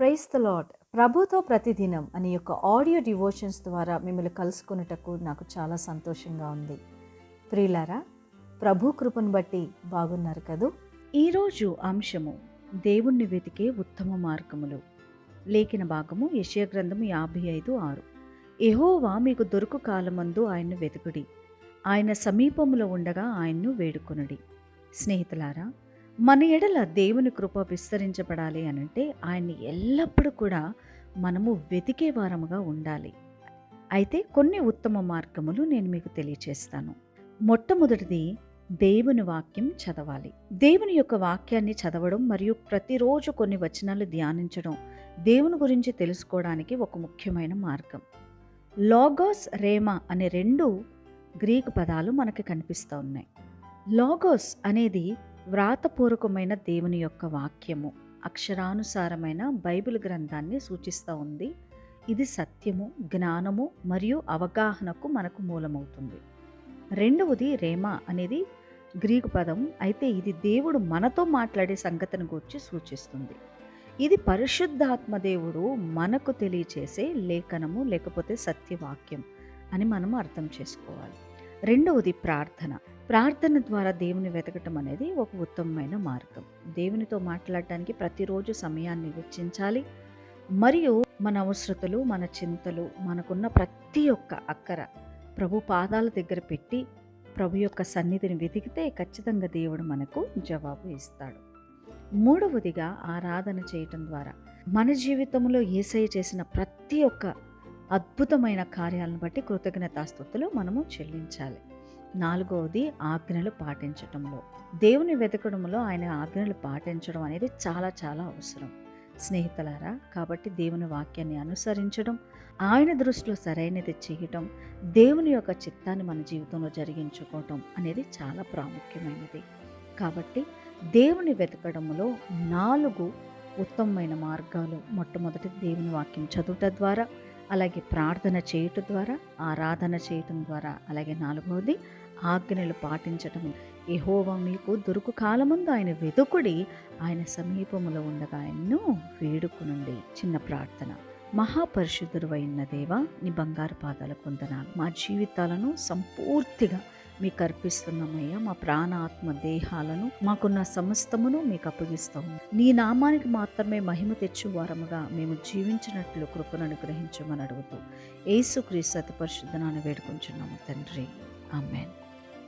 Praise the lord. ప్రభుతో ప్రతిదినం అనే యొక్క ఆడియో డివోషన్స్ ద్వారా మిమ్మల్ని కలుసుకున్నటకు నాకు చాలా సంతోషంగా ఉంది. ప్రియులారా, ప్రభు కృపను బట్టి బాగున్నారు కదూ. ఈరోజు అంశము దేవుణ్ణి వెతికే ఉత్తమ మార్గములు. లేఖన భాగము యెషయా గ్రంథము 55:6. యెహోవా మీకు దొరుకు కాలమందు ఆయన్ను వెతుకుడి, ఆయన సమీపములో ఉండగా ఆయన్ను వేడుకొనుడి. స్నేహితులారా, మన ఎడల దేవుని కృప విస్తరించబడాలి అనంటే ఆయన్ని ఎల్లప్పుడూ కూడా మనము వెతికే వారముగా ఉండాలి. అయితే కొన్ని ఉత్తమ మార్గములు నేను మీకు తెలియచేస్తాను. మొట్టమొదటిది, దేవుని వాక్యం చదవాలి. దేవుని యొక్క వాక్యాన్ని చదవడం మరియు ప్రతిరోజు కొన్ని వచనాలు ధ్యానించడం దేవుని గురించి తెలుసుకోవడానికి ఒక ముఖ్యమైన మార్గం. లోగోస్, రేమా అనే రెండు గ్రీకు పదాలు మనకి కనిపిస్తూ ఉన్నాయి. లోగోస్ అనేది వ్రాతపూర్వకమైన దేవుని యొక్క వాక్యము, అక్షరానుసారమైన బైబిల్ గ్రంథాన్ని సూచిస్తూ ఉంది. ఇది సత్యము, జ్ఞానము మరియు అవగాహనకు మనకు మూలమవుతుంది. రెండవది రేమా అనేది గ్రీకు పదం. అయితే ఇది దేవుడు మనతో మాట్లాడే సంగతిని గురించి సూచిస్తుంది. ఇది పరిశుద్ధాత్మ దేవుడు మనకు తెలియచేసే లేఖనము లేకపోతే సత్యవాక్యం అని మనం అర్థం చేసుకోవాలి. రెండవది ప్రార్థన. ప్రార్థన ద్వారా దేవుని వెతకటం అనేది ఒక ఉత్తమమైన మార్గం. దేవునితో మాట్లాడటానికి ప్రతిరోజు సమయాన్ని వెచ్చించాలి. మరియు మన అవసరతలు, మన చింతలు, మనకున్న ప్రతి ఒక్క అక్కర ప్రభు పాదాల దగ్గర పెట్టి ప్రభు యొక్క సన్నిధిని వెతికితే ఖచ్చితంగా దేవుడు మనకు జవాబు ఇస్తాడు. మూడవదిగా ఆరాధన చేయటం ద్వారా మన జీవితంలో యేసయ్య చేసిన ప్రతి ఒక్క అద్భుతమైన కార్యాలను బట్టి కృతజ్ఞతాస్తుతులు మనము చెల్లించాలి. నాలుగవది ఆజ్ఞలు పాటించటంలో, దేవుని వెతకడంలో ఆయన ఆజ్ఞలు పాటించడం అనేది చాలా చాలా అవసరం స్నేహితులారా. కాబట్టి దేవుని వాక్యాన్ని అనుసరించడం, ఆయన దృష్టిలో సరైనది చేయటం, దేవుని యొక్క చిత్తాన్ని మన జీవితంలో జరిగించుకోవటం అనేది చాలా ప్రాముఖ్యమైనది. కాబట్టి దేవుని వెతకడంలో 4 ఉత్తమమైన మార్గాలు. మొట్టమొదటి దేవుని వాక్యం చదువుట ద్వారా, అలాగే ప్రార్థన చేయటం ద్వారా, ఆరాధన చేయటం ద్వారా, అలాగే 4వది ఆజ్ఞలు పాటించటం. యెహోవా మీకు దొరుకు కాలముందు ఆయన వెతుకుడి, ఆయన సమీపములో ఉండగా ఆయన్ను వేడుకునుండి. చిన్న ప్రార్థన. మహాపరిశుద్ధుడు అయిన దేవా, నీ బంగారు పాదాలకు వందనాలు. మా జీవితాలను సంపూర్తిగా మీకు అర్పిస్తున్నామయ్యా. మా ప్రాణ, ఆత్మ, దేహాలను, మాకున్న సమస్తమును మీకు అప్పగిస్తాము. నీ నామానికి మాత్రమే మహిమ తెచ్చు వారముగా మేము జీవించినట్లు కృపను అనుగ్రహించమని అడుగుతూ యేసుక్రీస్తు అతి పరిశుద్ధ నామమున వేడుకొంచున్నాము తండ్రి. ఆమేన్.